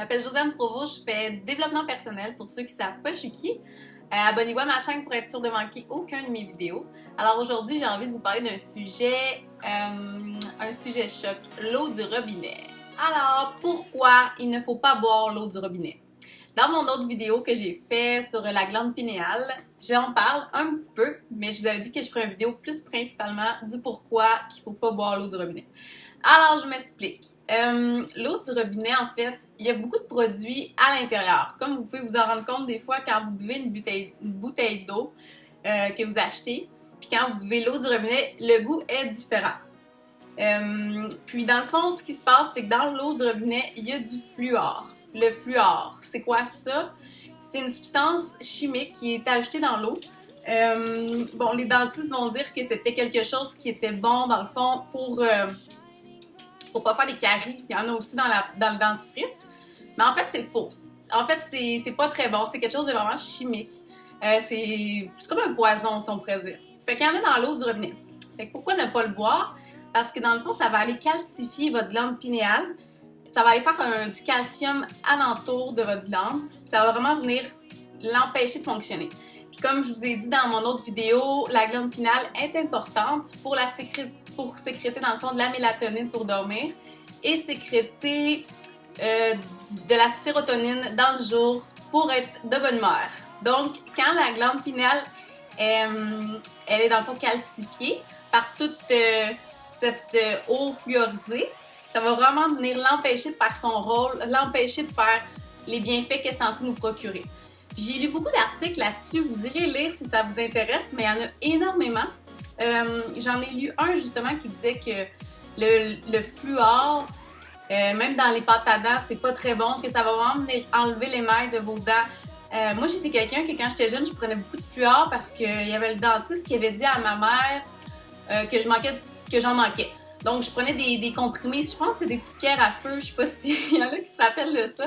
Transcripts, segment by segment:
m'appelle Josiane Provost, je fais du développement personnel pour ceux qui ne savent pas je suis qui. Abonnez-vous à ma chaîne pour être sûr de manquer aucun de mes vidéos. Alors aujourd'hui, j'ai envie de vous parler d'un sujet choc, l'eau du robinet. Alors, pourquoi il ne faut pas boire l'eau du robinet? Dans mon autre vidéo que j'ai fait sur la glande pinéale, j'en parle un petit peu, mais je vous avais dit que je ferais une vidéo plus principalement du pourquoi qu'il ne faut pas boire l'eau du robinet. Alors, je m'explique. L'eau du robinet, en fait, il y a beaucoup de produits à l'intérieur. Comme vous pouvez vous en rendre compte des fois quand vous buvez une bouteille d'eau que vous achetez, puis quand vous buvez l'eau du robinet, le goût est différent. Puis dans le fond, ce qui se passe, c'est que dans l'eau du robinet, il y a du fluor. Le fluor, c'est quoi ça? C'est une substance chimique qui est ajoutée dans l'eau. Bon, les dentistes vont dire que c'était quelque chose qui était bon, dans le fond, pour pas faire des caries. Il y en a aussi dans le dentifrice. Mais en fait, c'est faux. En fait, c'est pas très bon. C'est quelque chose de vraiment chimique. C'est comme un poison, si on pourrait dire. Fait qu'il y en a dans l'eau du robinet. Fait que pourquoi ne pas le boire? Parce que dans le fond, ça va aller calcifier votre glande pinéale. Ça va aller faire du calcium alentour de votre glande. Ça va vraiment venir l'empêcher de fonctionner. Puis comme je vous ai dit dans mon autre vidéo, la glande pinéale est importante pour sécréter dans le fond de la mélatonine pour dormir et sécréter de la sérotonine dans le jour pour être de bonne humeur. Donc, quand la glande pinéale elle est dans le fond calcifiée par toute cette eau fluorisée, ça va vraiment venir l'empêcher de faire son rôle, l'empêcher de faire les bienfaits qu'elle est censée nous procurer. J'ai lu beaucoup d'articles là-dessus, vous irez lire si ça vous intéresse, mais il y en a énormément. J'en ai lu un justement qui disait que le fluor, même dans les pâtes à dents, c'est pas très bon, que ça va vraiment venir enlever l'émail de vos dents. Moi, j'étais quelqu'un que quand j'étais jeune, je prenais beaucoup de fluor parce qu'il y avait le dentiste qui avait dit à ma mère que j'en manquais. Donc, je prenais des comprimés, je pense que c'est des petits pierres à feu, je sais pas s'il y en a qui s'appellent de ça.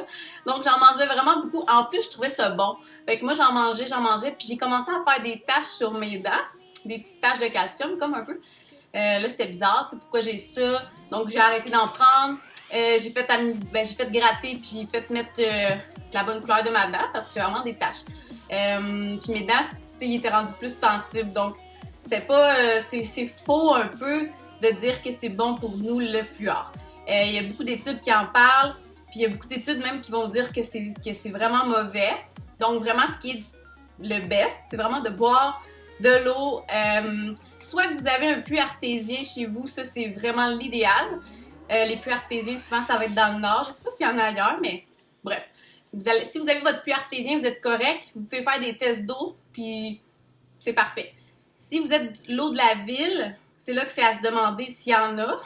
Donc, j'en mangeais vraiment beaucoup. En plus, je trouvais ça bon. Fait que moi, j'en mangeais, puis j'ai commencé à faire des taches sur mes dents, des petites taches de calcium, comme un peu. Là, c'était bizarre, tu sais, pourquoi j'ai ça. Donc, j'ai arrêté d'en prendre. J'ai fait gratter, puis j'ai fait mettre la bonne couleur de ma dent, parce que j'ai vraiment des taches. Puis mes dents, tu sais, ils étaient rendus plus sensibles. Donc, c'était pas... c'est faux un peu de dire que c'est bon pour nous le fluor. Il y a beaucoup d'études qui en parlent, puis il y a beaucoup d'études même qui vont dire que c'est vraiment mauvais. Donc vraiment ce qui est le best, c'est vraiment de boire de l'eau. Soit que vous avez un puits artésien chez vous, ça c'est vraiment l'idéal. Les puits artésiens, souvent ça va être dans le nord. Je sais pas s'il y en a ailleurs, mais bref. Si vous avez votre puits artésien, vous êtes correct. Vous pouvez faire des tests d'eau, puis c'est parfait. Si vous êtes l'eau de la ville, c'est là que c'est à se demander s'il y en a.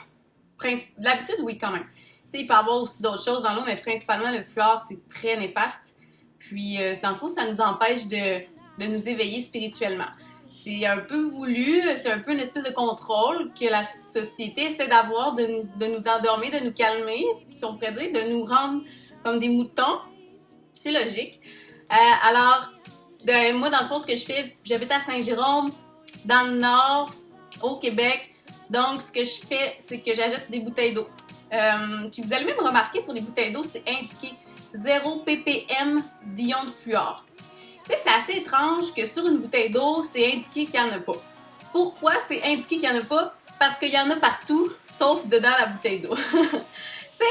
D'habitude, oui, quand même. Tu sais, il peut y avoir aussi d'autres choses dans l'eau, mais principalement, le fluor, c'est très néfaste. Puis, dans le fond, ça nous empêche de nous éveiller spirituellement. C'est un peu voulu, c'est un peu une espèce de contrôle que la société essaie d'avoir, de nous endormir, de nous calmer, si on pourrait dire, de nous rendre comme des moutons. C'est logique. Alors, moi, dans le fond, ce que je fais, j'habite à Saint-Jérôme, dans le nord, au Québec. Donc, ce que je fais, c'est que j'achète des bouteilles d'eau. Puis vous allez même remarquer sur les bouteilles d'eau, c'est indiqué 0 ppm d'ion de fluor. Tu sais, c'est assez étrange que sur une bouteille d'eau, c'est indiqué qu'il n'y en a pas. Pourquoi c'est indiqué qu'il n'y en a pas? Parce qu'il y en a partout, sauf dedans la bouteille d'eau. Tu sais,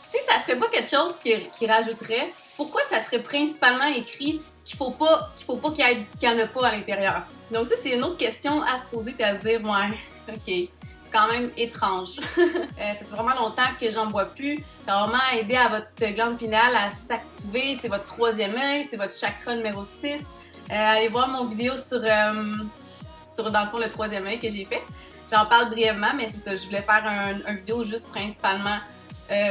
si ça serait pas quelque chose qui rajouterait, pourquoi ça serait principalement écrit qu'il faut pas qu'il y en a pas à l'intérieur? Donc ça, c'est une autre question à se poser et à se dire, ouais, ok, c'est quand même étrange. Ça fait vraiment longtemps que j'en bois plus. Ça va vraiment aider à votre glande pinéale à s'activer. C'est votre troisième œil, c'est votre chakra numéro 6. Allez voir mon vidéo sur dans le fond, le troisième œil que j'ai fait. J'en parle brièvement, mais c'est ça, je voulais faire un vidéo juste principalement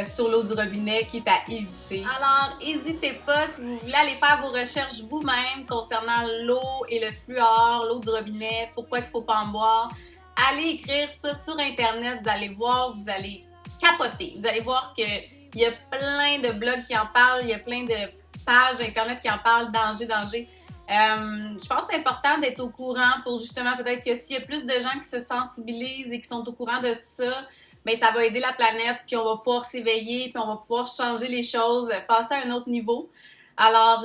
sur l'eau du robinet qui est à éviter. Alors, n'hésitez pas si vous voulez aller faire vos recherches vous-même concernant l'eau et le fluor, l'eau du robinet, pourquoi il ne faut pas en boire. Allez écrire ça sur Internet, vous allez voir, vous allez capoter. Vous allez voir qu'il y a plein de blogs qui en parlent, il y a plein de pages Internet qui en parlent, danger. Je pense que c'est important d'être au courant pour justement peut-être que s'il y a plus de gens qui se sensibilisent et qui sont au courant de tout ça, mais ça va aider la planète, puis on va pouvoir s'éveiller, puis on va pouvoir changer les choses, passer à un autre niveau. Alors,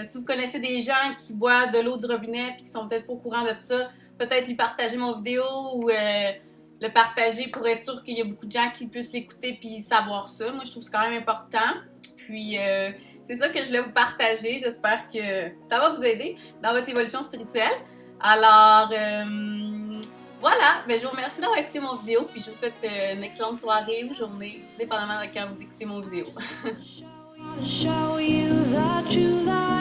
si vous connaissez des gens qui boivent de l'eau du robinet puis qui sont peut-être pas au courant de ça, peut-être lui partager mon vidéo ou le partager pour être sûr qu'il y a beaucoup de gens qui puissent l'écouter puis savoir ça. Moi, je trouve que c'est quand même important. Puis, c'est ça que je voulais vous partager. J'espère que ça va vous aider dans votre évolution spirituelle. Alors, voilà. Ben, je vous remercie d'avoir écouté mon vidéo puis je vous souhaite une excellente soirée ou journée, dépendamment de quand vous écoutez mon vidéo. Show you the truth.